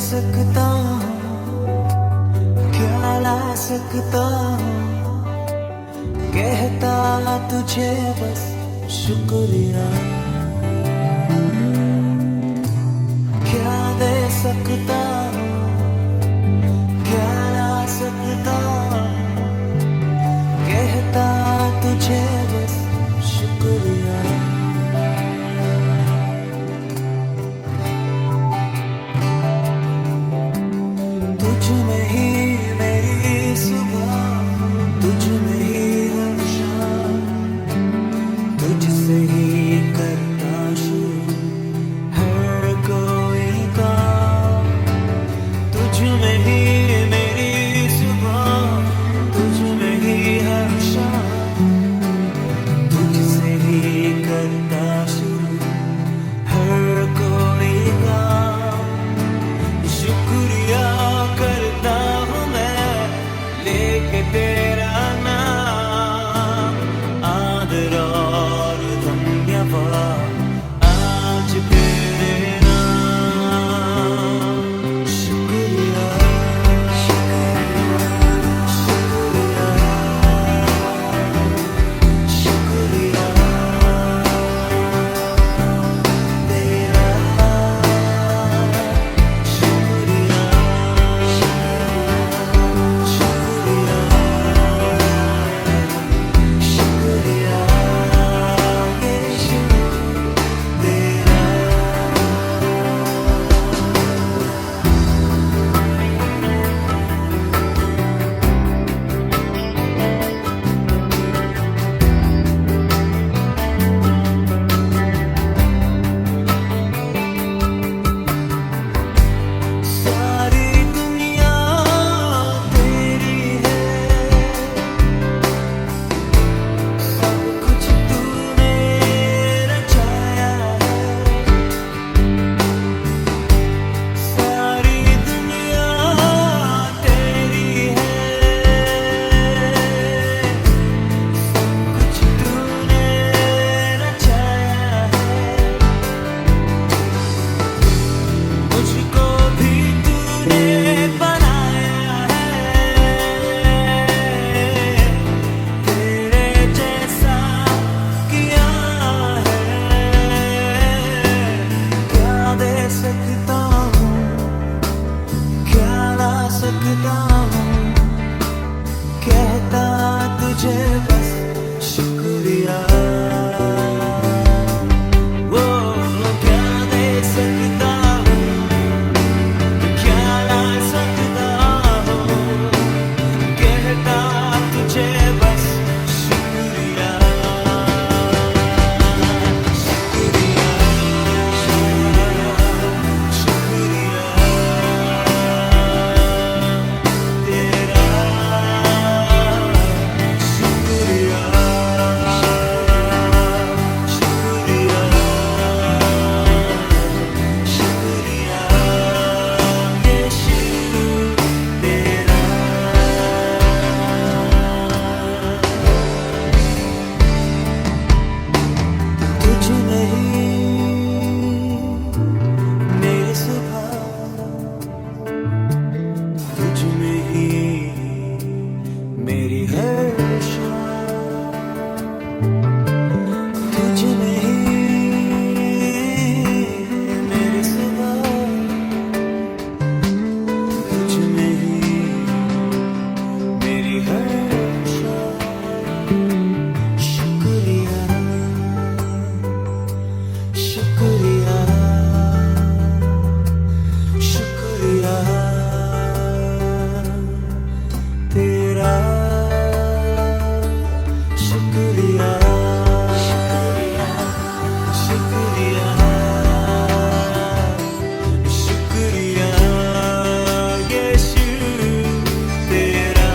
सकता हूँ, क्या ला सकता हूँ, कहता तुझे बस शुक्रिया। क्या दे सकता हूँ, क्या ला सकता हूँ, कहता तुझे बस शुक्रिया। तुझ में ही मेरी सुबह, तुझ में ही हर शाम, तुझसे ही करता शुरू हर कोई काम। तुझ में ही मेरी सुबह, तुझ में ही हर शाम, तुझसे ही करता शुरू हर कोई काम। शुक्रिया करता हूँ मैं लेके तेरा नाम, आदर और धन्यवाद आज तेरे नाम। शुक्रिया, शुक्रिया, शुक्रिया तेरा, शुक्रिया, शुक्रिया, शुक्रिया यीशु तेरा। सारी दुनिया तेरी है, सब कुछ तूने रचाया है। सारी दुनिया तेरी है, सब कुछ तूने रचाया है। मुझको भी तूने बनाया है, तेरे जैसा किया है। क्या दे सकता हूँ, क्या ला सकता हूँ, कहता तुझे बस शुक्रिया। वो क्या दे सकता हूँ, क्या ला सकता हूँ, कहता तुझे बस शुक्रिया। शुक्रिया, शुक्रिया तेरा, शुक्रिया, शुक्रिया, शुक्रिया यीशु तेरा। तुझ में ही मेरी सुबह, तुझ में ही मेरी हर शाम, तुझ में ही मेरी सुबह, तुझ में ही मेरी हर शाम। शुक्रिया, शुक्रिया, शुक्रिया तेरा, शुक्रिया, शुक्रिया, शुक्रिया यीशु तेरा।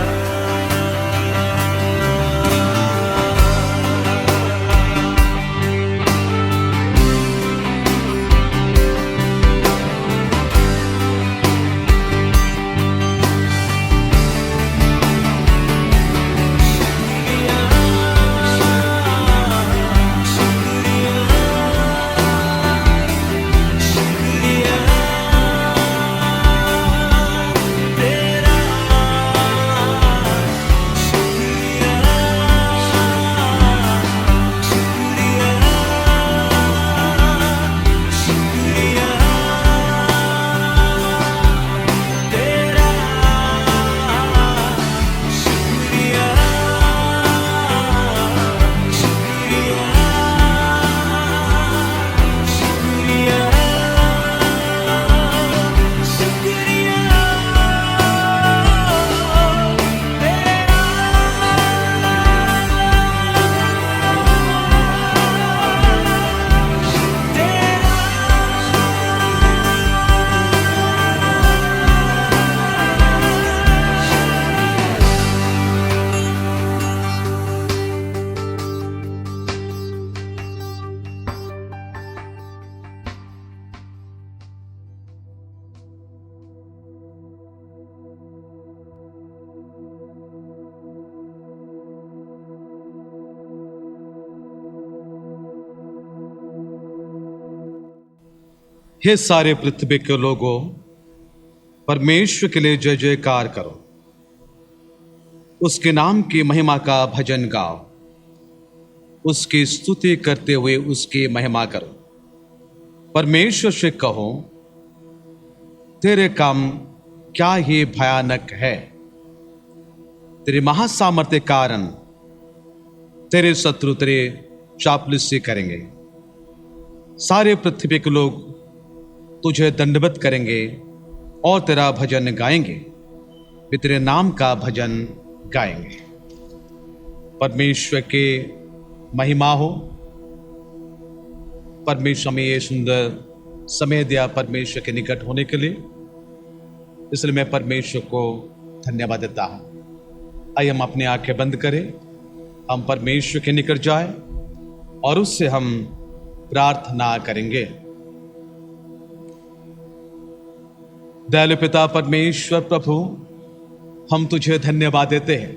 हे सारे पृथ्वी के लोगों, परमेश्वर के लिए जय जयकार करो, उसके नाम की महिमा का भजन गाओ, उसकी स्तुति करते हुए उसकी महिमा करो। परमेश्वर से कहो, तेरे काम क्या ही भयानक है, तेरे महासामर्थ्य कारण तेरे शत्रु तेरे चापलूसी करेंगे। सारे पृथ्वी के लोग तुझे दंडवत करेंगे और तेरा भजन गाएंगे, वे तेरे नाम का भजन गाएंगे। परमेश्वर के महिमा हो। परमेश्वर में ये सुंदर समय दिया परमेश्वर के निकट होने के लिए, इसलिए मैं परमेश्वर को धन्यवाद देता हूं। आइए हम अपनी आंखें बंद करें, हम परमेश्वर के निकट जाए और उससे हम प्रार्थना करेंगे। दयालु पिता परमेश्वर प्रभु, हम तुझे धन्यवाद देते हैं,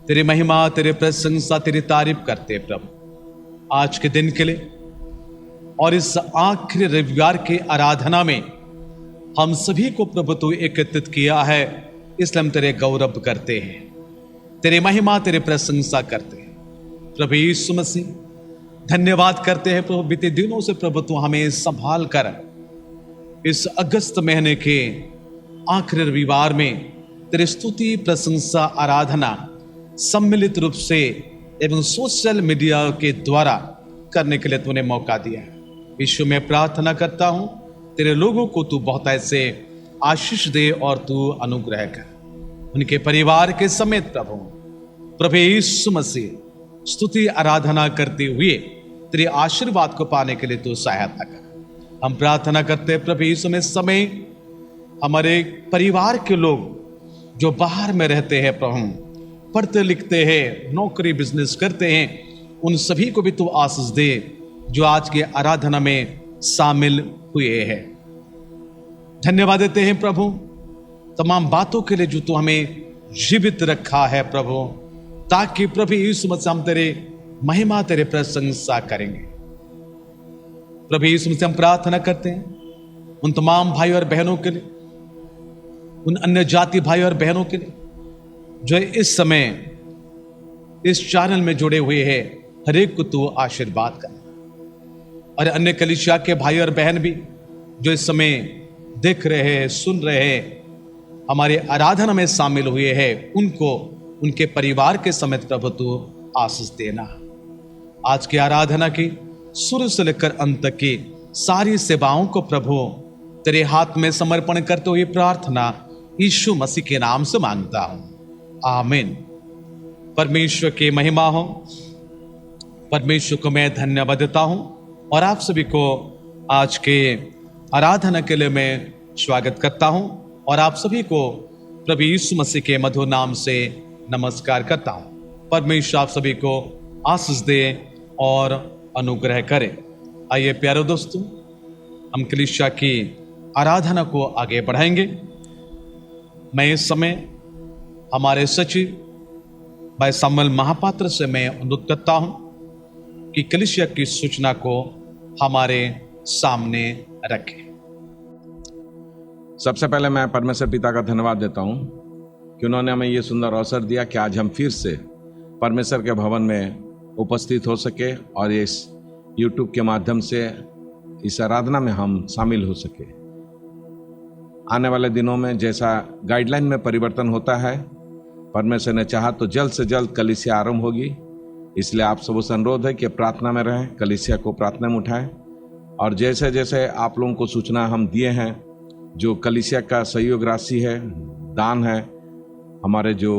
तेरी महिमा, तेरी प्रशंसा, तेरी तारीफ करते हैं प्रभु, आज के दिन के लिए और इस आखिरी रविवार की आराधना में हम सभी को प्रभु तू एकत्रित किया है, इसलिए हम तेरे गौरव करते हैं, तेरी महिमा, तेरी प्रशंसा करते हैं। प्रभु यीशु मसीह, धन्यवाद करते हैं प्रभु, बीते दिनों से प्रभु तू हमें संभाल कर इस अगस्त महीने के आखिरी रविवार में तेरी स्तुति, प्रशंसा, आराधना सम्मिलित रूप से एवं सोशल मीडिया के द्वारा करने के लिए तूने मौका दिया है। विश्व में प्रार्थना करता हूं, तेरे लोगों को तू बहुत ऐसे आशीष दे और तू अनुग्रह कर, उनके परिवार के समेत प्रभु यीशु मसीह स्तुति आराधना करते हुए तेरे आशीर्वाद को पाने के लिए तू सहायता कर। हम प्रार्थना करते हैं प्रभु यीशु में समय हमारे परिवार के लोग जो बाहर में रहते हैं प्रभु, पढ़ते लिखते हैं, नौकरी बिजनेस करते हैं, उन सभी को भी तू आशीष दे जो आज के आराधना में शामिल हुए हैं। धन्यवाद देते हैं प्रभु तमाम बातों के लिए जो तू हमें जीवित रखा है प्रभु, ताकि प्रभु यीशु मसीह हम तेरे महिमा, तेरे प्रशंसा करेंगे। प्रभु यीशु मसीह हम प्रार्थना करते हैं उन तमाम भाई और बहनों के लिए, उन अन्य जाति भाई और बहनों के लिए जो इस समय इस चैनल में जुड़े हुए हैं, हर एक को तू आशीर्वाद कर। और अन्य कलीसिया के भाई और बहन भी जो इस समय देख रहे हैं, सुन रहे हैं, हमारे आराधना में शामिल हुए हैं, उनको उनके परिवार के समेत प्रभु तू आशीष देना। आज की आराधना की शुरू से लेकर अंत तक की सारी सेवाओं को प्रभु तेरे हाथ में समर्पण करते हुए प्रार्थना यीशु मसीह के नाम से मांगता हूं, आमीन। परमेश्वर की महिमा हो। परमेश्वर को मैं धन्यवाद देता हूं और आप सभी को आज के आराधना के लिए मैं स्वागत करता हूं और आप सभी को प्रभु यीशु मसीह के मधुर नाम से नमस्कार करता हूं। परमेश्वर आप सभी को आशीष दे और अनुग्रह करे। आइए प्यारे दोस्तों, हम कलीसिया की आराधना को आगे बढ़ाएंगे। मैं इस समय हमारे सचिव भाई सामुएल महापात्र से मैं अनुरोध करता हूं कि कलीसिया की सूचना को हमारे सामने रखें। सबसे पहले मैं परमेश्वर पिता का धन्यवाद देता हूं कि उन्होंने हमें ये सुंदर अवसर दिया कि आज हम फिर से परमेश्वर के भवन में उपस्थित हो सके और इस YouTube के माध्यम से इस आराधना में हम शामिल हो सके। आने वाले दिनों में जैसा गाइडलाइन में परिवर्तन होता है, परमेश्वर ने चाहा तो जल्द से जल्द कलीसिया आरंभ होगी। इसलिए आप सबों से अनुरोध है कि प्रार्थना में रहें, कलीसिया को प्रार्थना में उठाएं और जैसे जैसे आप लोगों को सूचना हम दिए हैं, जो कलीसिया का सहयोग राशि है, दान है, हमारे जो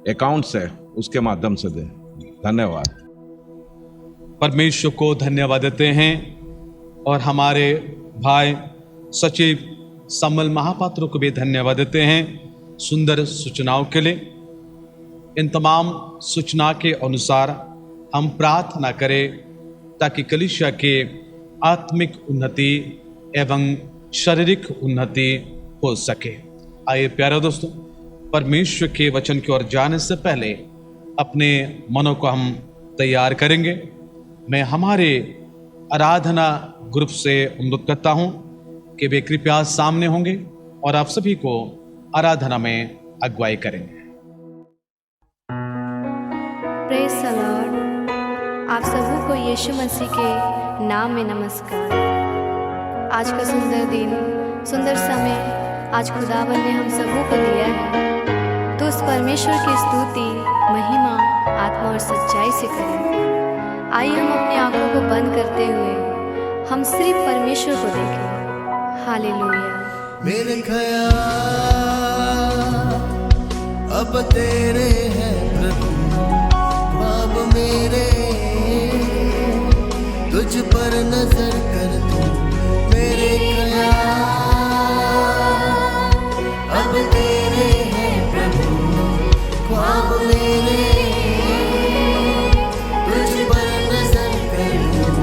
अकाउंट्स है, उसके माध्यम से दें। धन्यवाद। परमेश्वर को धन्यवाद देते हैं और हमारे भाई सचिव सामुएल महापात्र को भी धन्यवाद देते हैं सुंदर सूचनाओं के लिए। इन तमाम सूचना के अनुसार हम प्रार्थना करें ताकि कलीसिया के आत्मिक उन्नति एवं शारीरिक उन्नति हो सके। आइए प्यारे दोस्तों, परमेश्वर के वचन की ओर जाने से पहले अपने मनों को हम तैयार करेंगे। मैं हमारे आराधना ग्रुप से अनुरोध करता हूं कि वे कृपया सामने होंगे और आप सभी को आराधना में अगुवाई करेंगे। Praise the Lord. आप सबों को यीशु मसीह के नाम में नमस्कार। आज का सुंदर दिन, सुंदर समय आज खुदावन ने हम सबों को दिया है, तो उस परमेश्वर की स्तुति, महिमा, आत्मा और सच्चाई से करें। आइए हम अपनी आंखों को बंद करते हुए हम सिर्फ परमेश्वर को देखें। हालेलुया। मेरे ख्याल अब तेरे हैं प्रभु, ख्वाब मेरे तुझ पर नजर कर दूं। मेरे ख्याल अब तेरे हैं प्रभु, ख्वाब मेरे तुझ पर नजर कर दूं।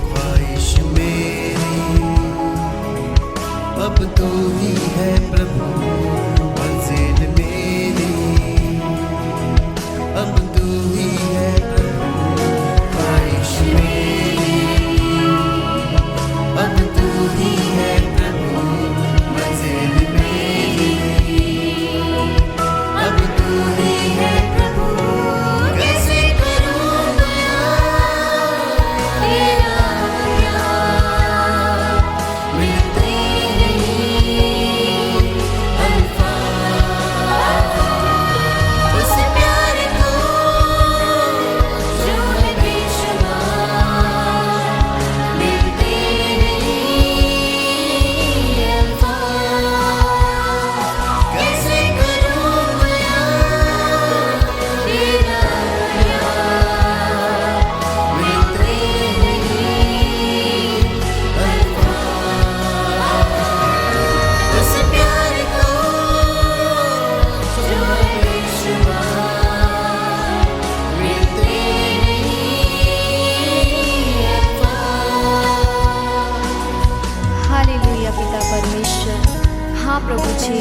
ख्वाहिश मेरी अब तू ही है प्रभु, मंजिल मेरी अब तू ही है प्रभु। ख्वाहिश मेरी अब तू ही है प्रभु, मंजिल मेरी अब तू ही है प्रभु। कैसे करूं बयां तेरा प्यार, मिलते नहीं अल्फाज उस प्यार को जो है बेशुमार, मिलते नहीं अल्फाज। कैसे करूं बयां तेरा प्यार, मिलते नहीं अल्फाज उस प्यार को जो है बेशुमार, मिलते नहीं अल्फाज। हालेलुया पिता परमेश्वर। हाँ प्रभु जी,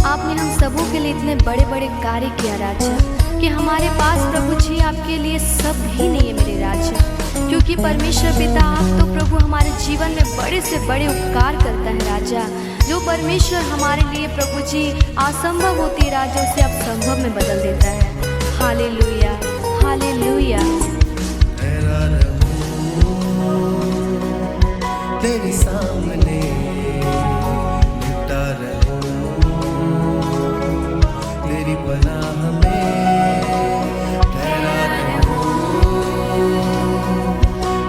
आपने हम सबों के लिए इतने बड़े बड़े कार्य किया राजा, कि हमारे पास प्रभु जी आपके लिए सब भी नहीं है मेरे राजा। क्योंकि परमेश्वर पिता आप तो प्रभु हमारे जीवन में बड़े से बड़े उपकार करता है राजा। जो परमेश्वर हमारे लिए प्रभु जी असंभव होती है राजा, उसे आप संभव में बदल देता है। Hallelujah, hallelujah. ठहरा रहूं तेरे सामने, लिपटा रहूं तेरी पनाह में। ठहरा रहूं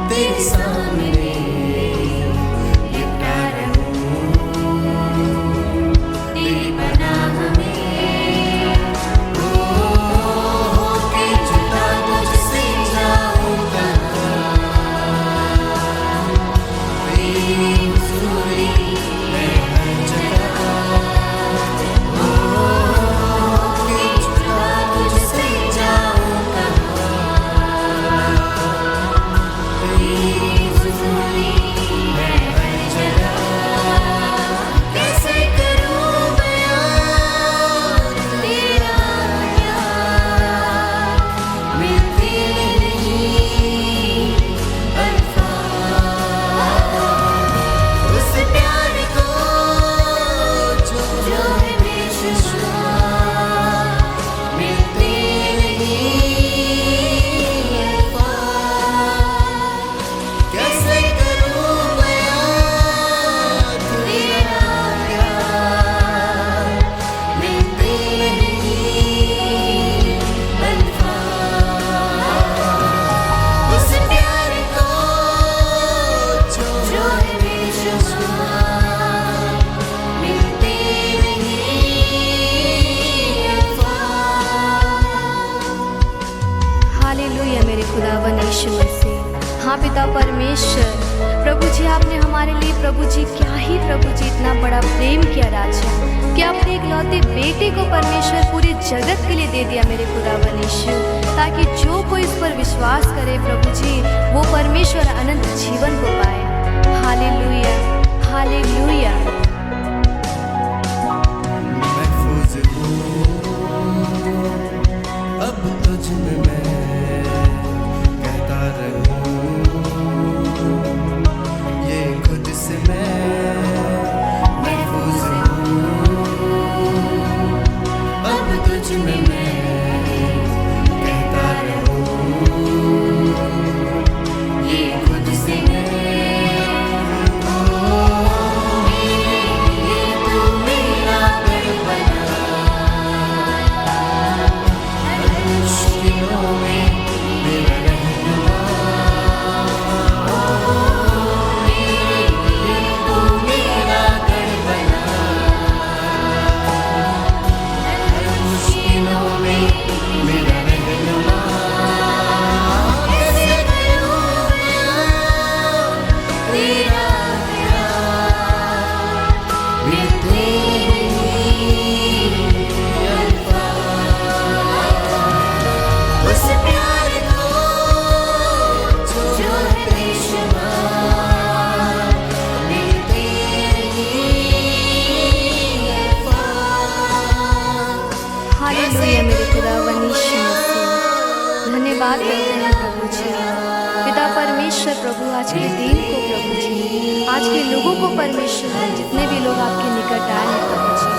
तेरे सामने, लिपटा रहूं तेरी पनाह में। ओ के जुदा तुझसे जाऊंगा, तेरी हुजूरी मैं हर जगह। ओ के जुदा तुझसे जाऊंगा, तेरी हुजूरी मैं हर जगह। कैसे करूं बयां तेरा प्यार, मिलते नहीं अल्फाज उस प्यार को जो है बेशुमार, मिलते नहीं अल्फाज। कैसे करूं बयां तेरा प्यार, मिलते नहीं अल्फाज उस प्यार को जो है बेशुमार, मिलते नहीं अल्फाज। हालेलुया मेरे खुदावन यीशु मसीह। हाँ पिता परमेश्वर, प्रभु जी आपने हमारे लिए प्रभु जी क्या ही प्रभु जी इतना बड़ा प्रेम किया राजा, कि अपने इकलौते बेटे को परमेश्वर पूरे जगत के लिए दे दिया मेरे खुदावन यीशु, ताकि जो कोई इस पर विश्वास करे प्रभु जी वो परमेश्वर अनंत जीवन को पाए। Hallelujah, hallelujah. महफूज हूँ अब तुझ में, मैं कहता रहूं के दिन को प्रभु जी, आज के लोगों को परमेश्वर, जितने भी लोग आपके निकट आए हैं प्रभु जी,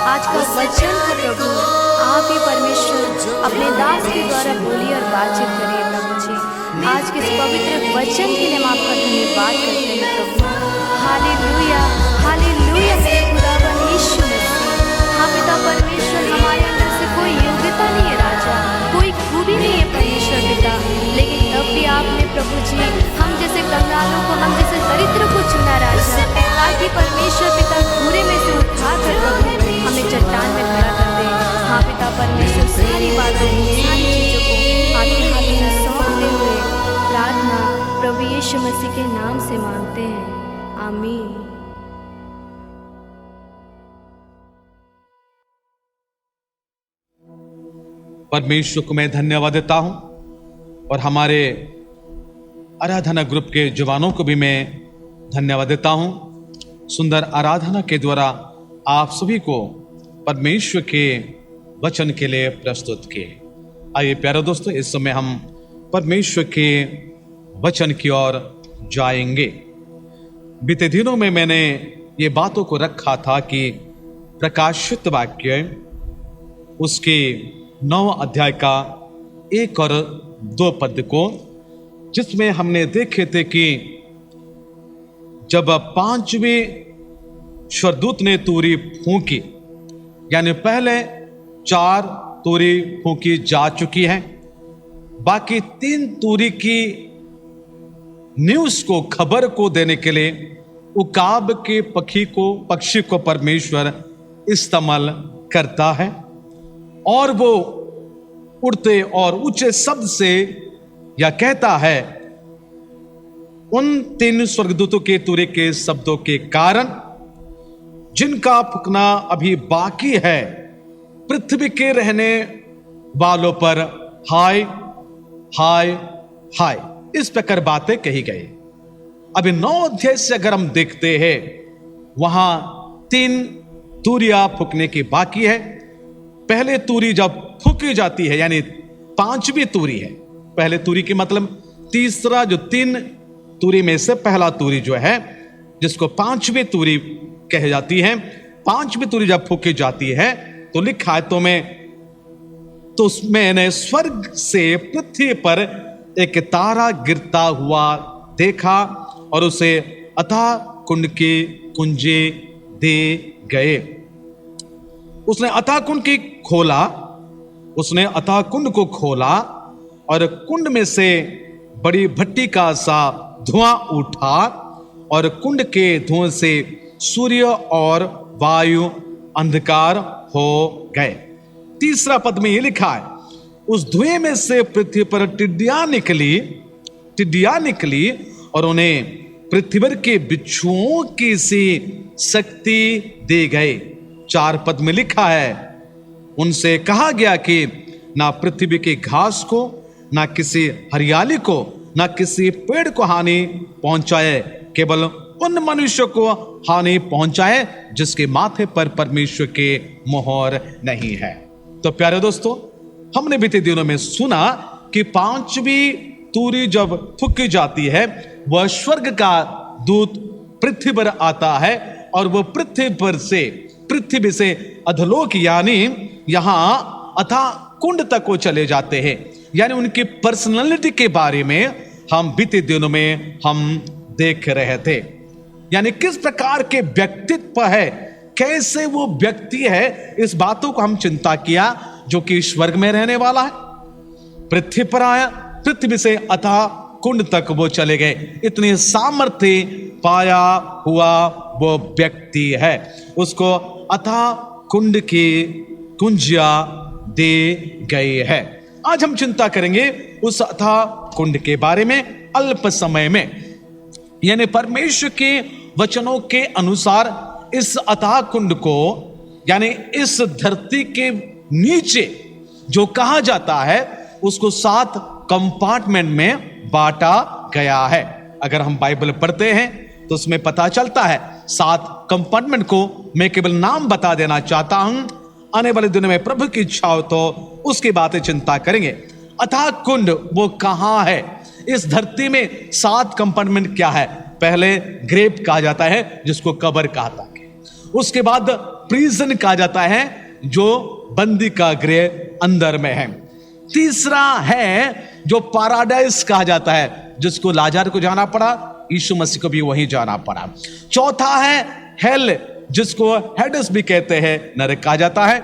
आज का वचन को प्रभु आप ही परमेश्वर अपने दास के द्वारा बोलिए और बातचीत करिए प्रभु जी। आज के इस पवित्र वचन के लिए हम आपका धन्यवाद करते हैं प्रभु। हालेलुया, हालेलुया मेरे खुदावन यीशु मसीह। हाँ पिता परमेश्वर, हमारे अंदर से कोई योग्यता नहीं है राजा, कोई खूबी नहीं है परमेश्वर पिता, लेकिन तब भी आपने प्रभु जी हम जैसे कंगालों को, हम जैसे दरिद्र को चुना राजा, ताकि परमेश्वर पिता घूरे में से उठा कर प्रभु हमें चट्टान में खड़ा कर दे। हाँ पिता परमेश्वर, सारी बातों को, सारी चीज़ों को आपके हाथों में सौंपते हुए प्रार्थना प्रभु यीशु मसीह के नाम से मांगते हैं, आमीन। परमेश्वर को मैं धन्यवाद देता हूं और हमारे आराधना ग्रुप के जवानों को भी मैं धन्यवाद देता हूं। सुंदर आराधना के द्वारा आप सभी को परमेश्वर के वचन के लिए प्रस्तुत किए। आइए प्यारे दोस्तों, इस समय हम परमेश्वर के वचन की ओर जाएंगे। बीते दिनों में मैंने ये बातों को रखा था कि प्रकाशित वाक्य उसके 9 अध्याय का 1 और 2 पद को, जिसमें हमने देखे थे कि जब 5वें स्वर्गदूत ने तूरी फूंकी, यानी पहले 4 तूरी फूंकी जा चुकी हैं, बाकी 3 तूरी की न्यूज को, खबर को देने के लिए उकाब के पक्षी को परमेश्वर इस्तेमाल करता है और वो उड़ते और ऊंचे शब्द से यह कहता है, उन 3 स्वर्गदूतों के तूरी के शब्दों के कारण जिनका फूंकना अभी बाकी है, पृथ्वी के रहने वालों पर हाय हाय हाय, इस प्रकार बातें कही गई। अभी 9 अध्याय से अगर हम देखते हैं, वहां 3 तूरियां फूंकने की बाकी है। पहले तूरी जब फूंकी जाती है, यानी 5वीं तूरी है, पहले तूरी की मतलब तीसरा, जो 3 तूरी में से पहला तूरी जो है, जिसको 5वीं तूरी कह जाती है, 5वीं तूरी जब फूंकी जाती है तो लिखा है, तो उसमें स्वर्ग से पृथ्वी पर एक तारा गिरता हुआ देखा और उसे अथाह कुंड की कुंजी दे गए। उसने अथाह कुंड को खोला और कुंड में से बड़ी भट्टी का सा धुआं उठा और कुंड के धुएं से सूर्य और वायु अंधकार हो गए। तीसरा पद में यह लिखा है, उस धुएं में से पृथ्वी पर टिड्डियां निकली और उन्हें पृथ्वी के बिच्छुओं की सी शक्ति दे गए। 4 पद में लिखा है, उनसे कहा गया कि ना पृथ्वी की घास को, ना किसी हरियाली को, ना किसी पेड़ को हानि पहुंचाए, केवल उन मनुष्यों को हानि पहुंचाए जिसके माथे पर परमेश्वर के मोहर नहीं है। तो प्यारे दोस्तों, हमने बीते दिनों में सुना कि 5वीं तूरी जब फूंकी जाती है, वह स्वर्ग का दूत पृथ्वी पर आता है और वह पृथ्वी से अधोलोक यानी यहां अथाह कुंड तक वो चले जाते हैं। यानी उनकी पर्सनालिटी के बारे में हम बीते दिनों में हम देख रहे थे, यानी किस प्रकार के व्यक्तित्व है, कैसे वो व्यक्ति है, इस बातों को हम चिंता किया। जो कि स्वर्ग में रहने वाला है, पृथ्वी पर आया, पृथ्वी से अथाह कुंड तक वो चले गए। इतनी सामर्थ्य पाया हुआ वो व्यक्ति है, उसको अथाह कुंड की कुंजिया दे गई है। आज हम चिंता करेंगे उस अथाह कुंड के बारे में अल्प समय में। यानी परमेश्वर के वचनों के अनुसार इस अथाह कुंड को, यानी इस धरती के नीचे जो कहा जाता है, उसको 7 कंपार्टमेंट में बांटा गया है। अगर हम बाइबल पढ़ते हैं तो उसमें पता चलता है 7 कंपार्टमेंट को मैं केवल नाम बता देना चाहता हूं। आने वाले दिनों में प्रभु की इच्छा हो तो उसकी बातें चिंता करेंगे। अथाह कुंड वो कहां है, इस धरती में 7 कंपार्टमेंट क्या है? पहले ग्रेव कहा जाता है, जिसको कब्र कहता है। उसके बाद प्रिजन कहा जाता है, जो बंदी का गृह अंदर में है। तीसरा है जो पैराडाइज कहा जाता है, जिसको लाजर को जाना पड़ा, यीशु मसीह को भी वहीं जाना पड़ा। चौथा है हेल, जिसको हेडस भी कहते हैं, नरक कहा जाता है।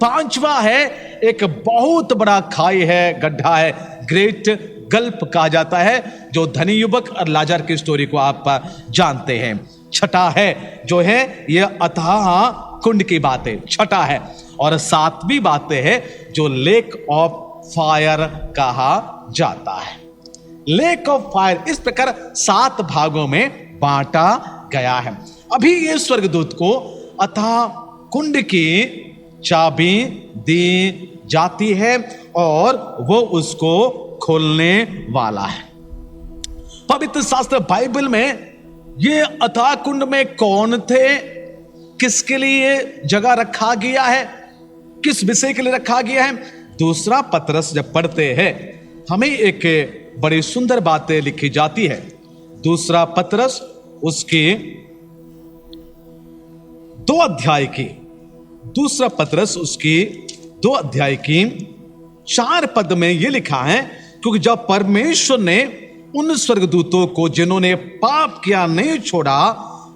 पांचवा है एक बहुत बड़ा खाई है, गड्ढा है, ग्रेट गल्फ कहा जाता है, जो धनी युवक और लाजर की स्टोरी को आप जानते हैं। छठा है जो है ये अथाह कुंड की बातें, छठा है। और 7वीं बातें है जो लेक ऑफ फायर कहा जाता है। लेक ऑफ फायर इस प्रकार 7 भागों में बांटा गया है। अभी ये स्वर्गदूत को अथाह कुंड की चाबी दी जाती है और वो उसको खोलने वाला है। पवित्र शास्त्र बाइबल में ये अथाह कुंड में कौन थे, किसके लिए जगह रखा गया है, किस विषय के लिए रखा गया है? दूसरा पतरस जब पढ़ते हैं हमें एक बड़ी सुंदर बातें लिखी जाती है। दूसरा पतरस उसके 2 अध्याय की, दूसरा पतरस उसकी 2 अध्याय की 4 पद में यह लिखा है, क्योंकि जब परमेश्वर ने उन स्वर्गदूतों को जिन्होंने पाप किया नहीं छोड़ा,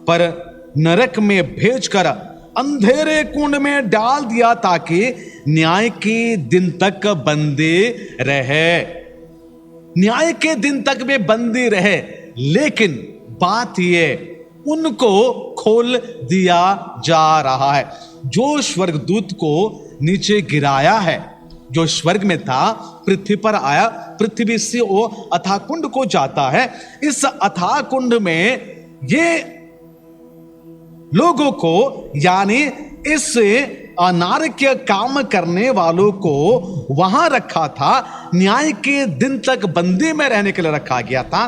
पर नरक में भेजकर अंधेरे कुंड में डाल दिया, ताकि न्याय के दिन तक बंदी रहे। न्याय के दिन तक वे बंदी रहे, लेकिन बात यह उनको खोल दिया जा रहा है। जो स्वर्गदूत को नीचे गिराया है, जो स्वर्ग में था, पृथ्वी पर आया, पृथ्वी से वो अथाह कुंड को जाता है। इस अथाह कुंड में ये लोगों को, यानी इस अनार्य काम करने वालों को वहां रखा था, न्याय के दिन तक बंदी में रहने के लिए रखा गया था,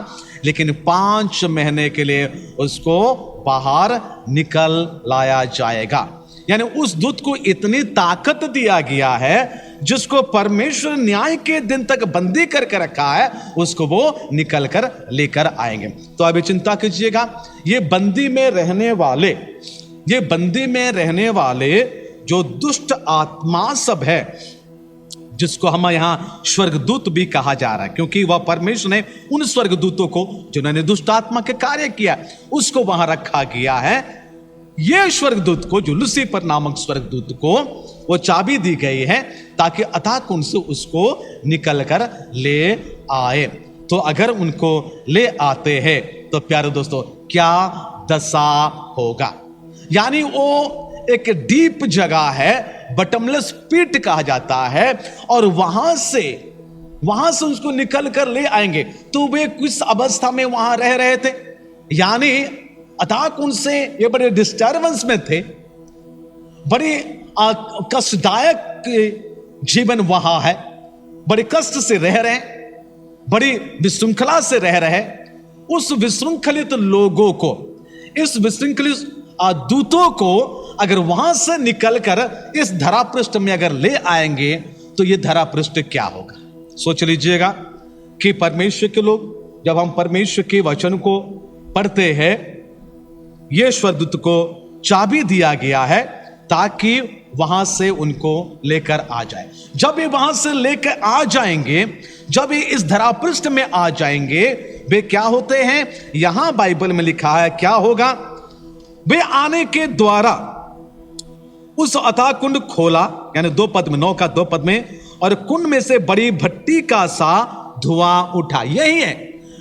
लेकिन 5 महीने के लिए उसको बाहर निकल लाया जाएगा। यानी उस दूत को इतनी ताकत दिया गया है, जिसको परमेश्वर न्याय के दिन तक बंदी करके रखा है, उसको वो निकल कर लेकर आएंगे। तो अभी चिंता कीजिएगा, ये बंदी में रहने वाले, ये बंदी में रहने वाले जो दुष्ट आत्मा सब है, जिसको हम यहां स्वर्गदूत भी कहा जा रहा है, क्योंकि वह परमेश्वर ने उन स्वर्गदूतों को जिन्होंने दुष्ट आत्मा के कार्य किया, उसको वहां रखा गया है। ये स्वर्गदूत को, जो लूसीफर नामक स्वर्गदूत को, वो चाबी दी गई है ताकि अथाह कुंड से उसको निकल कर ले आए। तो अगर उनको ले आते हैं तो प्यारे दोस्तों क्या दशा होगा? यानी वो एक डीप जगह है, बटमलेस पिट कहा जाता है, और वहां से उसको निकल कर ले आएंगे। तो वे किस अवस्था में वहां रह रहे थे? यानी अथाह कुंड से ये बड़े डिस्टर्बेंस में थे, बड़ी कष्टदायक जीवन वहां है, बड़े कष्ट से रह रहे हैं, बड़ी विशृंखला से रह रहे हैं। उस विशृंखलित लोगों को, इस विशृंखलित दूतों को अगर वहां से निकलकर इस धरा पृष्ठ में अगर ले आएंगे तो ये धरा पृष्ठ क्या होगा? सोच लीजिएगा कि परमेश्वर के लोग, जब हम परमेश्वर के वचन को पढ़ते हैं, ये स्वर्गदूत को चाबी दिया गया है ताकि वहां से उनको लेकर आ जाए। जब ये वहां से लेकर आ जाएंगे, जब ये इस धरा पृष्ठ में आ जाएंगे, वे क्या होते हैं? यहां बाइबल में लिखा है क्या होगा? वे आने के द्वारा उस अथाह कुंड खोला, यानी 2 पद में, 9 का 2 पद में, और कुंड में से बड़ी भट्टी का सा धुआं उठा। यही है,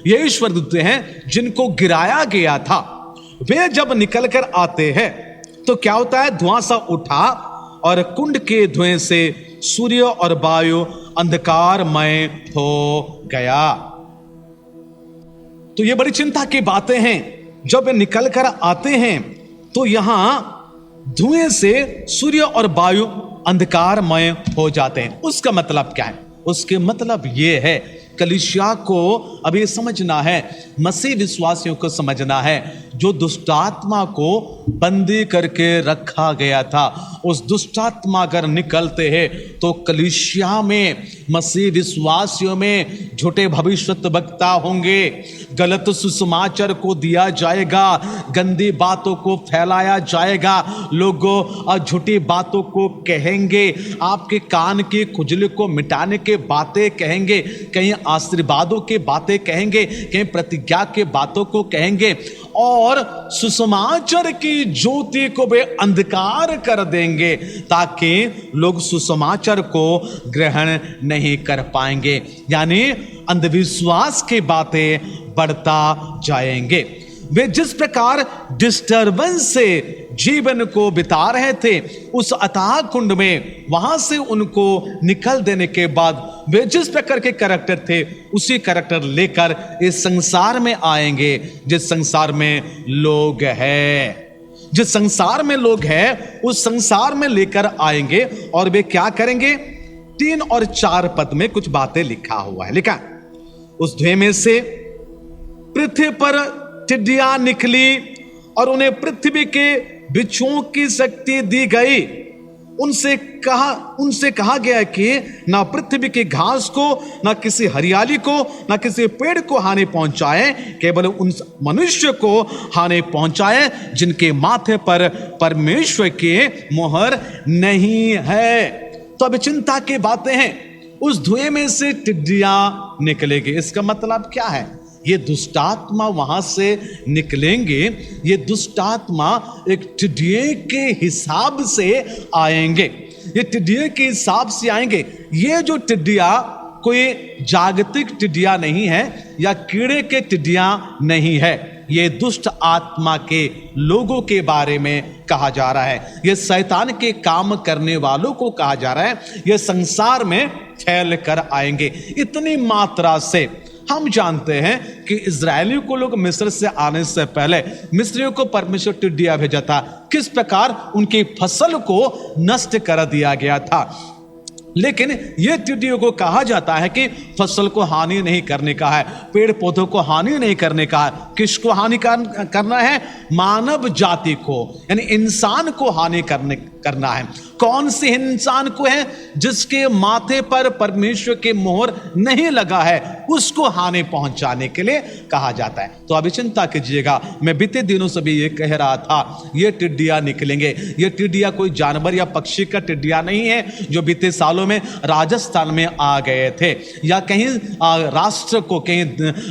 यही स्वर्गदूत हैं जिनको गिराया गया था। वे जब निकल कर आते हैं तो क्या होता है? धुआं सा उठा, और कुंड के धुएं से सूर्य और वायु अंधकारमय हो गया। तो ये बड़ी चिंता की बातें हैं। जब वे निकल कर आते हैं तो यहां धुएं से सूर्य और वायु अंधकारमय हो जाते हैं। उसका मतलब क्या है? उसके मतलब यह है, कलीसिया को अभी समझना है, मसीह विश्वासियों को समझना है, जो दुष्टात्मा को बंदी करके रखा गया था, उस दुष्टात्मा अगर निकलते हैं तो कलीसिया में मसीह विश्वासियों में झूठे भविष्यत वक्ता होंगे, गलत सुसमाचार को दिया जाएगा, गंदी बातों को फैलाया जाएगा, लोगों झूठी बातों को कहेंगे, आपके कान की खुजली को मिटाने के बातें कहेंगे, कहीं आशीर्वादों की बातें कहेंगे, कहीं प्रतिज्ञा के बातों को कहेंगे और सुसमाचार की ज्योति को वे अंधकार कर देंगे ताकि लोग सुसमाचार को ग्रहण नहीं कर पाएंगे। यानी अंधविश्वास की बातें बढ़ता जाएंगे। वे जिस प्रकार डिस्टर्बेंस से जीवन को बिता रहे थे उस अथाह कुंड में, वहां से उनको निकल देने के बाद वे जिस प्रकार के कैरेक्टर थे उसी कैरेक्टर लेकर इस संसार में आएंगे जिस संसार में लोग हैं। जिस संसार में लोग हैं उस संसार में लेकर आएंगे और वे क्या करेंगे? 3 और 4 पद में कुछ बातें लिखा हुआ है। लिखा, उस धुएं में से पृथ्वी पर टिड्डियां निकली और उन्हें पृथ्वी के बिच्छुओं की शक्ति दी गई। उनसे कहा गया कि ना पृथ्वी की घास को, ना किसी हरियाली को, ना किसी पेड़ को हानि पहुंचाए, केवल उन मनुष्य को हानि पहुंचाए जिनके माथे पर परमेश्वर की मोहर नहीं है। तो अब चिंता की बातें हैं। उस धुएं में से टिड्डियां निकलेगी। इसका मतलब क्या है? ये दुष्टात्मा वहां से निकलेंगे। ये दुष्टात्मा एक टिड्डिए के हिसाब से आएंगे। ये टिड्डिए के हिसाब से आएंगे। ये जो टिड्डिया कोई जागतिक टिड्डिया नहीं है या कीड़े के टिड्डिया नहीं है। ये दुष्ट आत्मा के लोगों के बारे में कहा जा रहा है। ये शैतान के काम करने वालों को कहा जा रहा है। ये संसार में फैल कर आएंगे इतनी मात्रा से। हम जानते हैं कि इजरायलियों को लोग मिस्र से आने से पहले मिस्रियों को परमेश्वर टिड्डियां भेजा था। किस प्रकार उनकी फसल को नष्ट कर दिया गया था। लेकिन यह टिड्डियों को कहा जाता है कि फसल को हानि नहीं करने का है, पेड़ पौधों को हानि नहीं करने का है। किसको हानि करना है? मानव जाति को, यानी इंसान को हानि करना है। कौन से इंसान को है? जिसके माथे पर परमेश्वर के मोहर नहीं लगा है, उसको हानि पहुंचाने के लिए कहा जाता है। तो अभी चिंता कीजिएगा, मैं बीते दिनों से भी ये कह रहा था, ये टिड्डियां निकलेंगे। ये टिड्डियां कोई जानवर या पक्षी का टिड्डिया नहीं है जो बीते सालों में राजस्थान में आ गए थे या कहीं राष्ट्र को, कहीं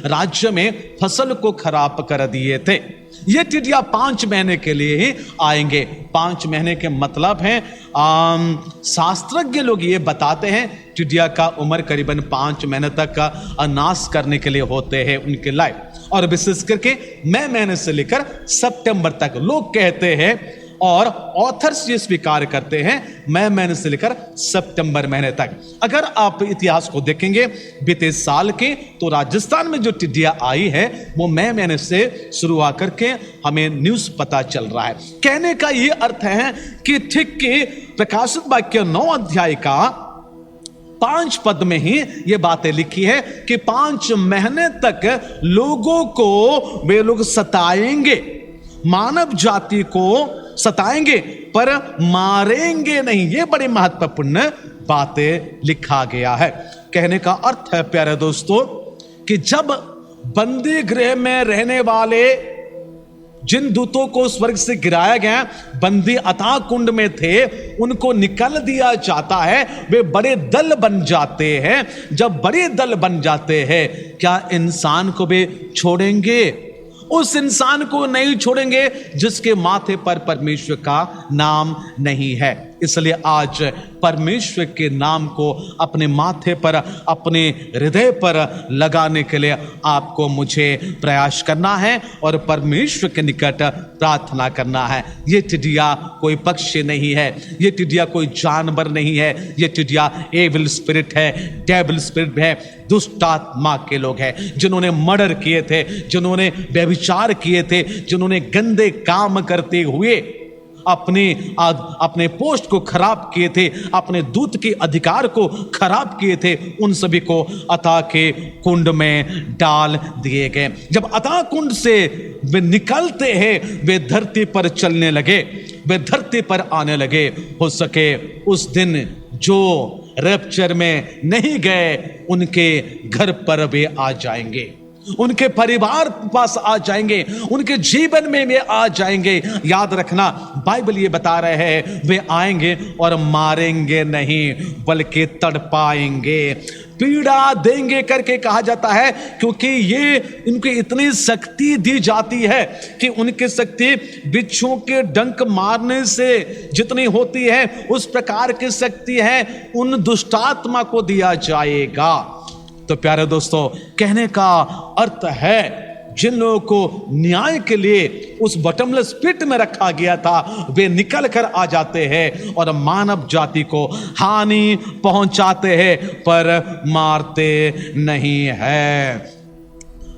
राज्य में फसल को खराब कर दिए थे। ये टिड्डियां 5 महीने के लिए ही आएंगे। 5 महीने के मतलब है, शास्त्रज्ञ लोग ये बताते हैं टिड्डिया का उम्र करीबन 5 महीने तक का नाश करने के लिए होते हैं उनके लाइफ। और विशेष करके मई महीने से लेकर सितंबर तक लोग कहते हैं और ऑथर्स ये स्वीकार करते हैं मई महीने से लेकर सितंबर महीने तक। अगर आप इतिहास को देखेंगे बीते साल के, तो राजस्थान में जो टिड्डियां आई है वो मई महीने से शुरू आकर के हमें न्यूज पता चल रहा है। कहने का ये अर्थ है कि ठीक के प्रकाशित वाक्य 9 अध्याय का 5 पद में ही ये बातें लिखी है कि 5 महीने तक लोगों को वे लोग सताएंगे, मानव जाति को सताएंगे पर मारेंगे नहीं। ये बड़ी महत्वपूर्ण बातें लिखा गया है। कहने का अर्थ है प्यारे दोस्तों कि जब बंदी गृह में रहने वाले जिन दूतों को स्वर्ग से गिराया गया, बंदी अथाह कुंड में थे, उनको निकल दिया जाता है, वे बड़े दल बन जाते हैं। जब बड़े दल बन जाते हैं, क्या इंसान को वे छोड़ेंगे? उस इंसान को नहीं छोड़ेंगे जिसके माथे पर परमेश्वर का नाम नहीं है। इसलिए आज परमेश्वर के नाम को अपने माथे पर, अपने हृदय पर लगाने के लिए आपको मुझे प्रयास करना है और परमेश्वर के निकट प्रार्थना करना है। ये टिड्डिया कोई पक्षी नहीं है, ये टिड्डिया कोई जानवर नहीं है, ये टिड्डिया एविल स्पिरिट है, डेविल स्पिरिट है, दुष्ट आत्मा के लोग हैं जिन्होंने मर्डर किए थे, जिन्होंने व्यभिचार किए थे, जिन्होंने गंदे काम करते हुए अपने पोस्ट को खराब किए थे, अपने दूत के अधिकार को खराब किए थे, उन सभी को अथाह के कुंड में डाल दिए गए। जब अथाह कुंड से वे निकलते हैं, वे धरती पर चलने लगे, वे धरती पर आने लगे। हो सके उस दिन जो रैप्चर में नहीं गए उनके घर पर वे आ जाएंगे, उनके परिवार पास आ जाएंगे, उनके जीवन में वे आ जाएंगे। याद रखना, बाइबल ये बता रहे हैं वे आएंगे और मारेंगे नहीं बल्कि तड़पाएंगे, पीड़ा देंगे करके कहा जाता है, क्योंकि ये इनकी इतनी शक्ति दी जाती है कि उनकी शक्ति बिच्छुओं के डंक मारने से जितनी होती है उस प्रकार की शक्ति है उन दुष्टात्मा को दिया जाएगा। तो प्यारे दोस्तों, कहने का अर्थ है जिन लोगों को न्याय के लिए उस बटमलेस पिट में रखा गया था वे निकल कर आ जाते हैं और मानव जाति को हानि पहुंचाते हैं पर मारते नहीं है।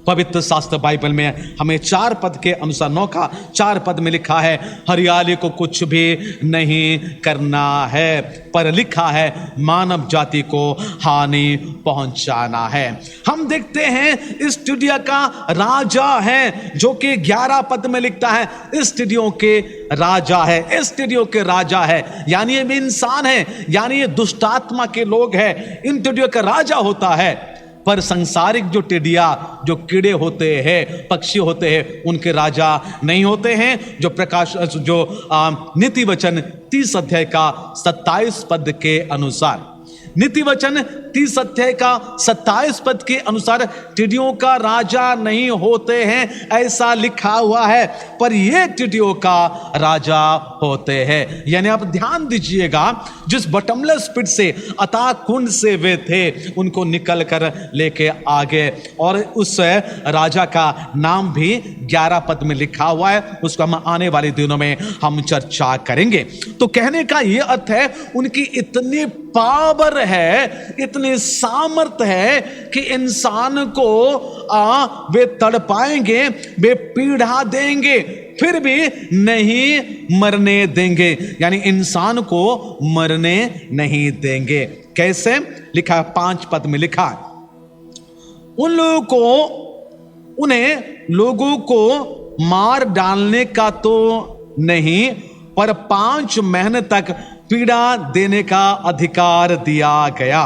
पवित्र शास्त्र बाइबल में हमें 4 पद के अनुसार 9 का 4 पद में लिखा है, हरियाली को कुछ भी नहीं करना है, पर लिखा है मानव जाति को हानि पहुंचाना है। हम देखते हैं इस स्टूडियो का राजा है जो कि 11 पद में लिखता है, इस स्टूडियो के राजा है, इस स्टूडियो के राजा है, यानी ये इंसान है, यानी ये दुष्टात्मा के लोग हैं, इन स्टूडियो का राजा होता है। पर संसारिक जो टिड्डिया, जो कीड़े होते हैं, पक्षी होते हैं, उनके राजा नहीं होते हैं। जो प्रकाश जो नीति वचन 30 अध्याय का 27 पद के अनुसार, नीति वचन 30 अध्याय का 27 पद के अनुसार टिड्डियों का राजा नहीं होते हैं ऐसा लिखा हुआ है, पर ये टिड्डियों का राजा होते हैं। यानी आप ध्यान दीजिएगा, जिस बटमलेस पिट से, अथाह कुंड से वे थे, उनको निकल कर लेके आ गए, और उस राजा का नाम भी 11 पद में लिखा हुआ है, उसको हम आने वाले दिनों में हम चर्चा करेंगे। तो कहने का ये अर्थ है उनकी इतनी पावर है, इतनी सामर्थ है कि इंसान को वे तड़पाएंगे, वे पीड़ा देंगे, फिर भी नहीं मरने देंगे, यानी इंसान को मरने नहीं देंगे। कैसे लिखा? 5 पद में लिखा, उन लोगों को, उन्हें लोगों को मार डालने का तो नहीं, पर 5 महीने तक पीड़ा देने का अधिकार दिया गया,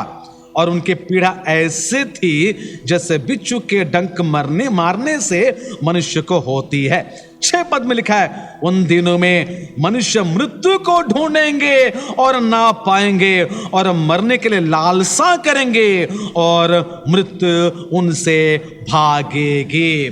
और उनकी पीड़ा ऐसे थी जैसे बिच्छू के डंक मारने से मनुष्य को होती है। 6 पद में लिखा है, उन दिनों में मनुष्य मृत्यु को ढूंढेंगे और ना पाएंगे, और मरने के लिए लालसा करेंगे और मृत्यु उनसे भागेगी।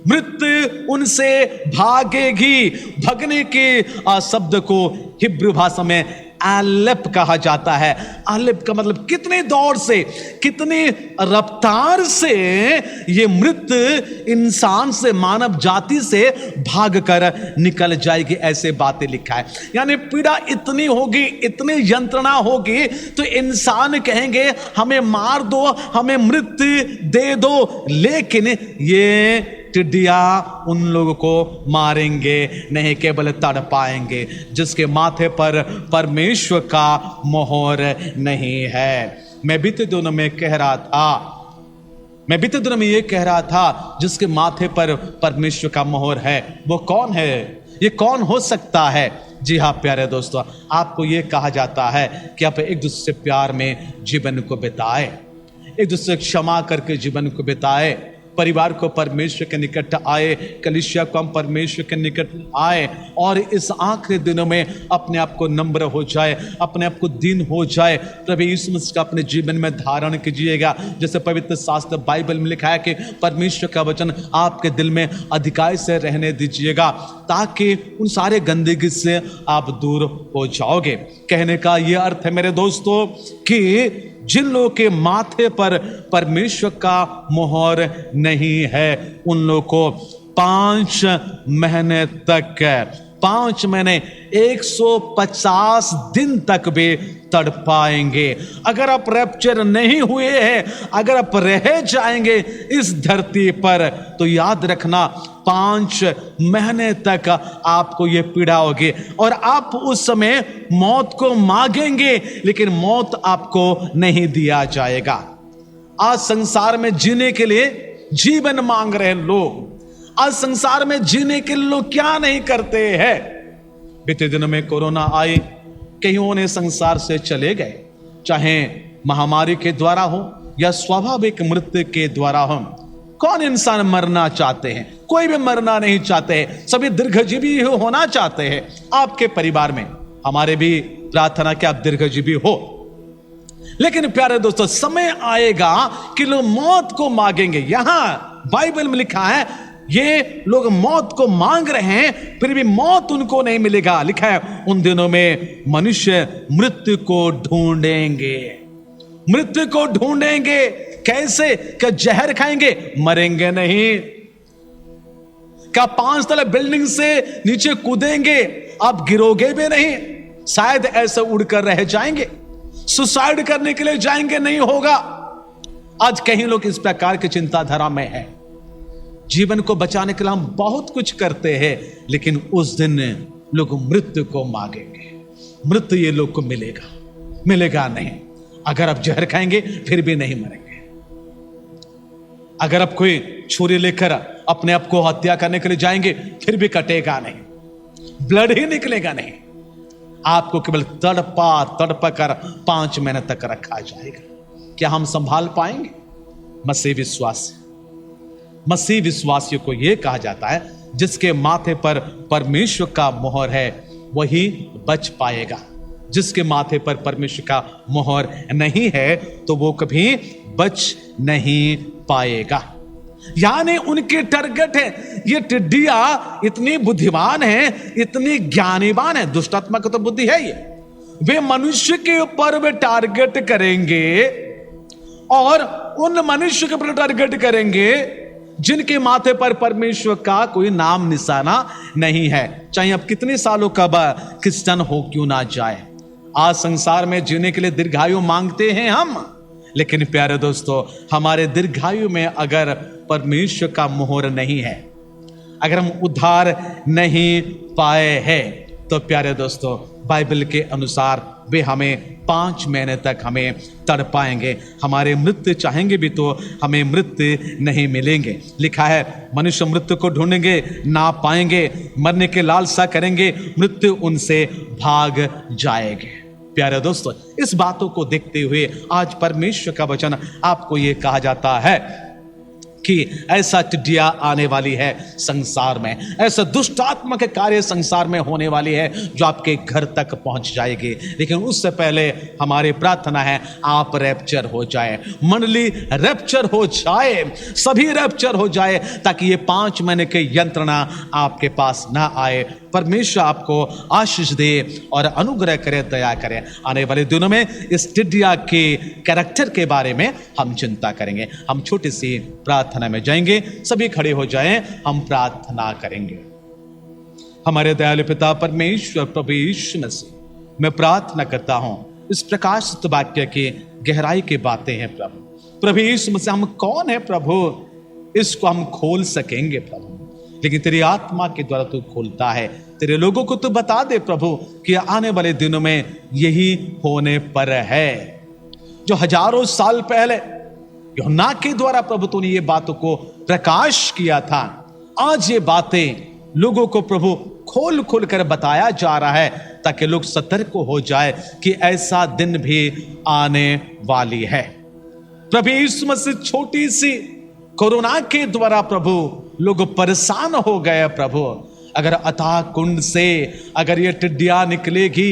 मृत्यु उनसे भागेगी। भगने के शब्द को हिब्रू भाषा में आलेप कहा जाता है। आलेप का मतलब कितनी दौड़ से, कितनी रफ्तार से ये मृत्यु इंसान से, मानव जाति से भागकर निकल जाएगी, ऐसे बातें लिखा है। यानी पीड़ा इतनी होगी, इतनी यंत्रणा होगी, तो इंसान कहेंगे हमें मार दो, हमें मृत्यु दे दो, लेकिन ये टिड्डिया उन लोगों को मारेंगे नहीं, केवल तड़पाएंगे, जिसके माथे पर परमेश्वर का मोहर नहीं है। मैं बीते दिनों में कह रहा था, जिसके माथे पर परमेश्वर का मोहर है वो कौन है? ये कौन हो सकता है? जी हाँ प्यारे दोस्तों, आपको ये कहा जाता है कि आप एक दूसरे से प्यार में जीवन को बिताए, एक दूसरे क्षमा करके जीवन को बिताए, परिवार को परमेश्वर के निकट आए, कलीसिया को हम परमेश्वर के निकट आए, और इस आखिरी दिनों में अपने आप को नम्र हो जाए, अपने आप को दीन हो जाए, प्रभु यीशु मसीह का अपने जीवन में धारण कीजिएगा। जैसे पवित्र शास्त्र बाइबल में लिखा है कि परमेश्वर का वचन आपके दिल में अधिकार से रहने दीजिएगा, ताकि उन सारे गंदगी से आप दूर हो जाओगे। कहने का यह अर्थ है मेरे दोस्तों कि जिन लोगों के माथे पर परमेश्वर का मोहर नहीं है, उन लोगों को 5 महीने तक, 5 महीने 150 दिन तक भी तड़पाएंगे। अगर आप रैप्चर नहीं हुए हैं, अगर आप रह जाएंगे इस धरती पर, तो याद रखना 5 महीने तक आपको ये पीड़ा होगी, और आप उस समय मौत को मांगेंगे, लेकिन मौत आपको नहीं दिया जाएगा। आज संसार में जीने के लिए जीवन मांग रहे लोग, आज संसार में जीने के लिए लोग क्या नहीं करते हैं। बीते दिनों में कोरोना आई, कईयों ने संसार से चले गए, चाहे महामारी के द्वारा हो या स्वाभाविक मृत्यु के द्वारा हो। कौन इंसान मरना चाहते हैं? कोई भी मरना नहीं चाहते हैं, सभी दीर्घजीवी होना चाहते हैं। आपके परिवार में हमारे भी प्रार्थना कि आप दीर्घजीवी हो। लेकिन प्यारे दोस्तों, समय आएगा कि लोग मौत को मांगेंगे। यहां बाइबल में लिखा है ये लोग मौत को मांग रहे हैं, फिर भी मौत उनको नहीं मिलेगा। लिखा है उन दिनों में मनुष्य मृत्यु को ढूंढेंगे। मृत्यु को ढूंढेंगे कैसे? क्या जहर खाएंगे? मरेंगे नहीं। क्या 5 तला बिल्डिंग से नीचे कूदेंगे? आप गिरोगे भी नहीं। शायद ऐसे उड़कर रह जाएंगे। सुसाइड करने के लिए जाएंगे? नहीं होगा। आज कहीं लोग इस प्रकार की चिंताधारा में हैं। जीवन को बचाने के लिए हम बहुत कुछ करते हैं, लेकिन उस दिन लोग मृत्यु को मांगेंगे। मृत्यु ये लोग को मिलेगा नहीं। अगर आप जहर खाएंगे फिर भी नहीं मरेंगे। अगर आप कोई छुरी लेकर अपने आप को हत्या करने के लिए जाएंगे फिर भी कटेगा नहीं, ब्लड ही निकलेगा नहीं। आपको केवल तड़पा कर 5 महीने तक रखा जाएगा। क्या हम संभाल पाएंगे? मसीह विश्वासियों को यह कहा जाता है जिसके माथे पर परमेश्वर का मोहर है वही बच पाएगा। जिसके माथे पर परमेश्वर का मोहर नहीं है तो वो कभी बच नहीं पाएगा। यानी उनके टारगेट है। ये टिड्डियां इतनी बुद्धिमान है, इतनी ज्ञानीवान है। दुष्टात्मा को तो बुद्धि है। ये वे मनुष्य के ऊपर वे टारगेट करेंगे और उन मनुष्य के ऊपर टारगेट करेंगे जिनके माथे पर परमेश्वर का कोई नाम निशाना नहीं है। चाहे अब कितने सालों का क्रिश्चियन हो क्यों ना जाए। आज संसार में जीने के लिए दीर्घायु मांगते हैं हम, लेकिन प्यारे दोस्तों, हमारे दीर्घायु में अगर परमेश्वर का मोहर नहीं है, अगर हम उद्धार नहीं पाए हैं, तो प्यारे दोस्तों, बाइबल के अनुसार वे हमें 5 महीने तक हमें तड़पाएंगे। हमारे मृत्यु चाहेंगे भी तो हमें मृत्यु नहीं मिलेंगे। लिखा है मनुष्य मृत्यु को ढूंढेंगे ना पाएंगे, मरने के लालसा करेंगे, मृत्यु उनसे भाग जाएगी। प्यारे दोस्तों, इस बातों को देखते हुए आज परमेश्वर का वचन आपको यह कहा जाता है कि ऐसा टिड्डियां आने वाली है संसार में, ऐसा दुष्ट आत्मा के कार्य संसार में होने वाली है जो आपके घर तक पहुंच जाएगी। लेकिन उससे पहले हमारी प्रार्थना है आप रैप्चर हो जाए, मंडली रैप्चर हो जाए, सभी रैप्चर हो जाए, ताकि ये 5 महीने के यंत्रणा आपके पास ना आए। परमेश्वर आपको आशीष दे और अनुग्रह करे, दया करे। आने वाले दिनों में इस टिड्डिया के कैरेक्टर के बारे में हम चिंता करेंगे। हम छोटी सी प्रार्थना में जाएंगे। सभी खड़े हो जाएं, हम प्रार्थना करेंगे। हमारे दयालु पिता परमेश्वर प्रभु यीशु मसीह, मैं प्रार्थना करता हूं इस प्रकाशित वाक्य की गहराई की बातें हैं प्रभु यीशु मसीह। हम कौन है प्रभु, इसको हम खोल सकेंगे प्रभु, लेकिन तेरी आत्मा के द्वारा तू खोलता है। तेरे लोगों को तू बता दे प्रभु कि आने वाले दिनों में यही होने पर है जो हजारों साल पहले यूहन्ना के द्वारा प्रभु तूने ये बातों को प्रकाश किया था। आज ये बातें लोगों को प्रभु खोल खोल कर बताया जा रहा है, ताकि लोग सतर्क हो जाए कि ऐसा दिन भी आने वाली है। प्रभु यीशु मसीह, छोटी सी कोरोना के द्वारा प्रभु लोग परेशान हो गए प्रभु। अगर अथाह कुंड से अगर ये टिड्डियां निकलेगी,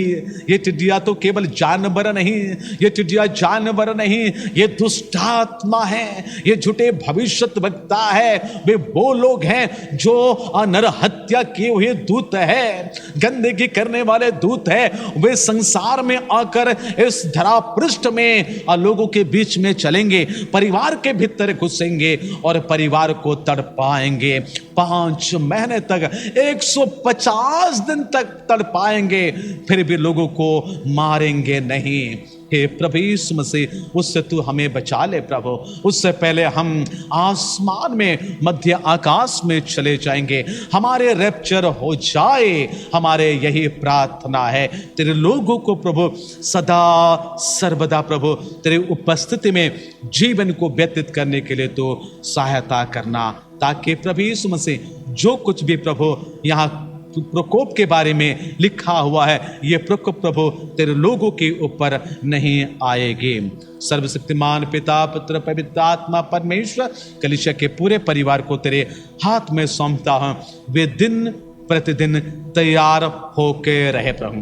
ये टिड्डियां तो केवल जानवर नहीं, ये टिड्डियां जानवर नहीं, ये दुष्ट आत्मा है, ये झूठे भविष्यद्वक्ता है। वे वो लोग हैं जो नर हत्या किए हुए दूत है, गंदगी करने वाले दूत है। वे संसार में आकर इस धरा पृष्ठ में लोगों के बीच में चलेंगे, परिवार के भीतर घुसेंगे और परिवार को तड़पाएंगे। 5 महीने तक, 150 दिन तक तड़पाएंगे, फिर भी लोगों को मारेंगे नहीं। हे प्रभु यीशु मसीह, उससे तू हमें बचा ले प्रभु। उससे पहले हम आसमान में, मध्य आकाश में चले जाएंगे, हमारे रैप्चर हो जाए। हमारे यही प्रार्थना है। तेरे लोगों को प्रभु सदा सर्वदा प्रभु तेरे उपस्थिति में जीवन को व्यतीत करने के लिए तो सहायता करना, ताकि प्रभु यीशु मसीह जो कुछ भी प्रभु यहाँ प्रकोप के बारे में लिखा हुआ है, ये प्रकोप प्रभु तेरे लोगों के ऊपर नहीं आएगी। सर्वशक्तिमान पिता, पुत्र, पवित्र आत्मा परमेश्वर कलीसिया के पूरे परिवार को तेरे हाथ में सौंपता हूं। वे दिन प्रतिदिन तैयार होके रहे प्रभु।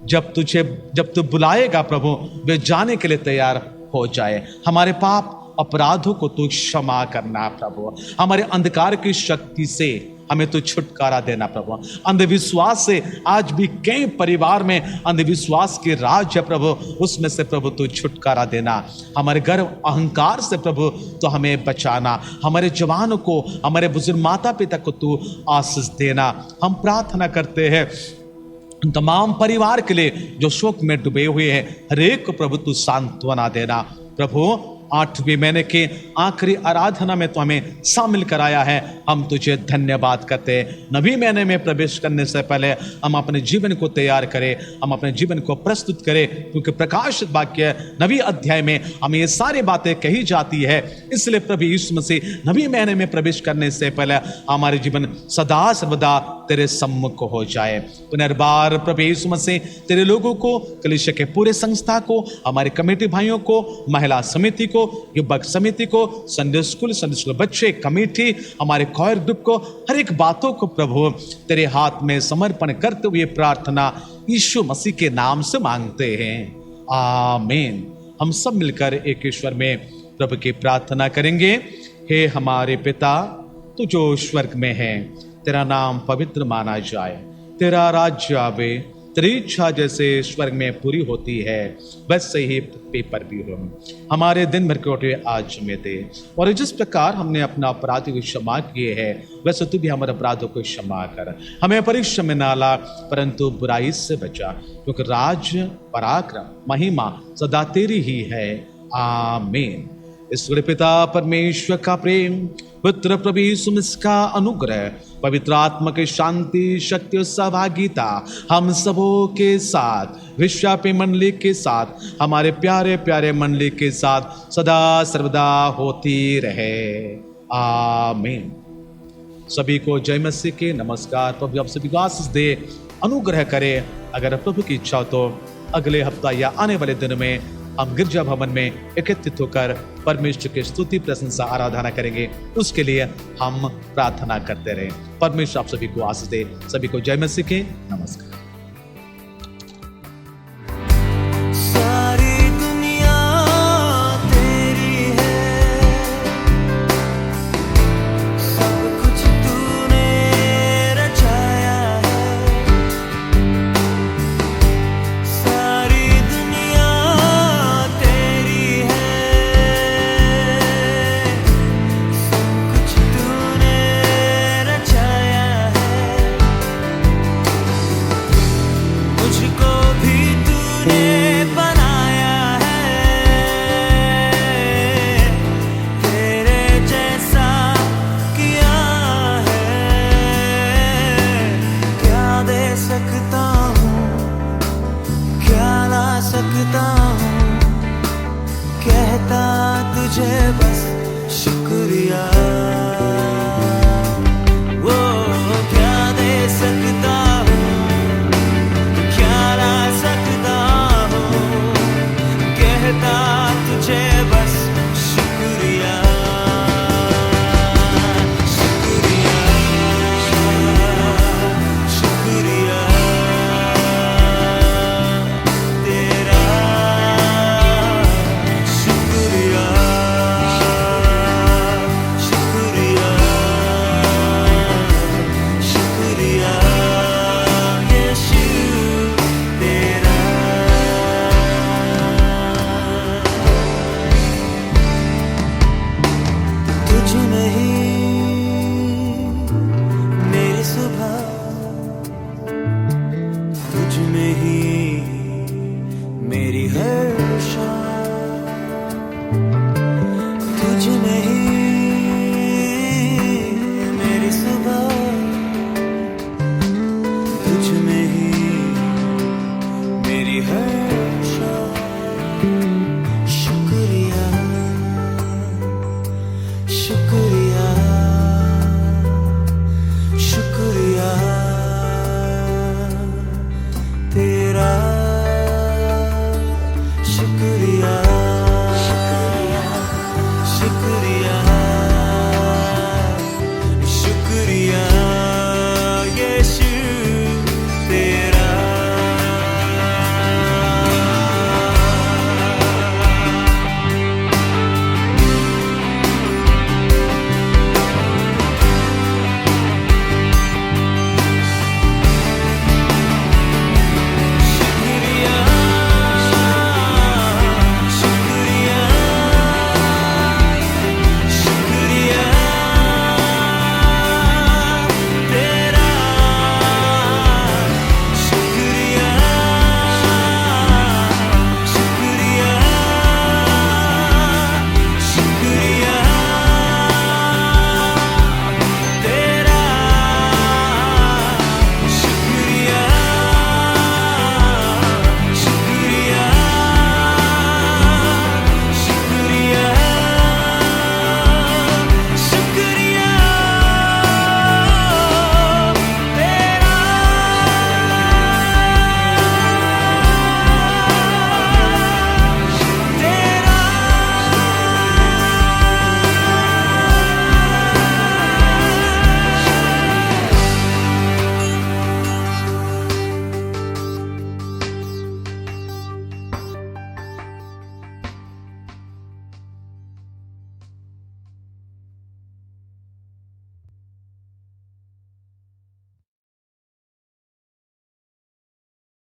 जब तू बुलाएगा प्रभु, वे जाने के लिए तैयार हो जाए। हमारे पाप अपराधों को तू क्षमा करना प्रभु। हमारे अंधकार की शक्ति से हमें तो छुटकारा देना प्रभु। अंधविश्वास से आज भी कई परिवार में अंधविश्वास के राज है प्रभु, उसमें से प्रभु तू छुटकारा देना। हमारे गर्व अहंकार से प्रभु तो हमें बचाना। हमारे जवानों को, हमारे बुजुर्ग माता पिता को तू आशीष देना। हम प्रार्थना करते हैं तमाम परिवार के लिए जो शोक में डूबे हुए हैं, हर एक को प्रभु तू सांत्वना देना प्रभु। 8वें महीने के आखिरी आराधना में तो हमें शामिल कराया है, हम तुझे धन्यवाद करते हैं। 9वें महीने में प्रवेश करने से पहले हम अपने जीवन को तैयार करें, हम अपने जीवन को प्रस्तुत करें, क्योंकि प्रकाशित वाक्य 9वें अध्याय में हमें ये सारी बातें कही जाती है। इसलिए प्रभु यीशु मसीह 9वें महीने में प्रवेश करने से पहले हमारे जीवन सदा सर्वदा तेरे सम्मुख हो जाए। पुनर्बार प्रभु यीशु मसीह तेरे लोगों को, कलीसिया के पूरे संस्था को, हमारे कमेटी भाइयों को, महिला समिति को, युवक समिति को, संडे स्कूल बच्चे कमेटी, हमारे कॉयर ग्रुप को, हर एक बातों को प्रभु तेरे हाथ में समर्पण करते हुए प्रार्थना यीशु मसीह के नाम से मांगते हैं, आमीन। हम सब मिलकर एक ईश्वर में प्रभु की प्रार्थना करेंगे। हे हमारे पिता, तू जो स्वर्ग में है, तेरा नाम पवित्र माना जाए, तेरा राज्य आवे, तेरी इच्छा जैसे स्वर्ग में पूरी होती है वैसे ही पृथ्वी पर भी हो। हमारे दिन भर के रोटी आज हमें दे, और जिस प्रकार हमने अपना अपराधी को क्षमा किए हैं वैसे तू भी हमारे अपराधों को क्षमा कर। हमें परीक्षा में ना ला, परंतु बुराई से बचा, क्योंकि राज्य, पराक्रम, महिमा सदा तेरी ही है, आमीन। ईश्वर पिता परमेश्वर का प्रेम, पुत्र प्रभु यीशु मसीह का अनुग्रह, पवित्र आत्मा की शांति, शक्ति और सहभागिता हम सबों के साथ, विश्वव्यापी मंडली के साथ, हमारे प्यारे प्यारे मंडली के साथ सदा सर्वदा होती रहे, आमीन। सभी को जय मसीह के नमस्कार। प्रभु आप सभी को आशीष दे, अनुग्रह करे। अगर प्रभु की इच्छा हो तो अगले हफ्ता या आने वाले दिनों में हम गिरजा भवन में एकत्रित होकर परमेश्वर की स्तुति, प्रशंसा, आराधना करेंगे। उसके लिए हम प्रार्थना करते रहें। परमेश्वर आप सभी को आशीष दे। सभी को जय मसीह के नमस्कार। सारी दुनिया तेरी है, सब कुछ तूने रचाया है। सारी दुनिया तेरी है, सब कुछ तूने रचाया है। मुझको भी तूने बनाया है, तेरे जैसा किया है। क्या दे सकता हूँ, क्या ला सकता हूँ, कहता तुझे बस शुक्रिया।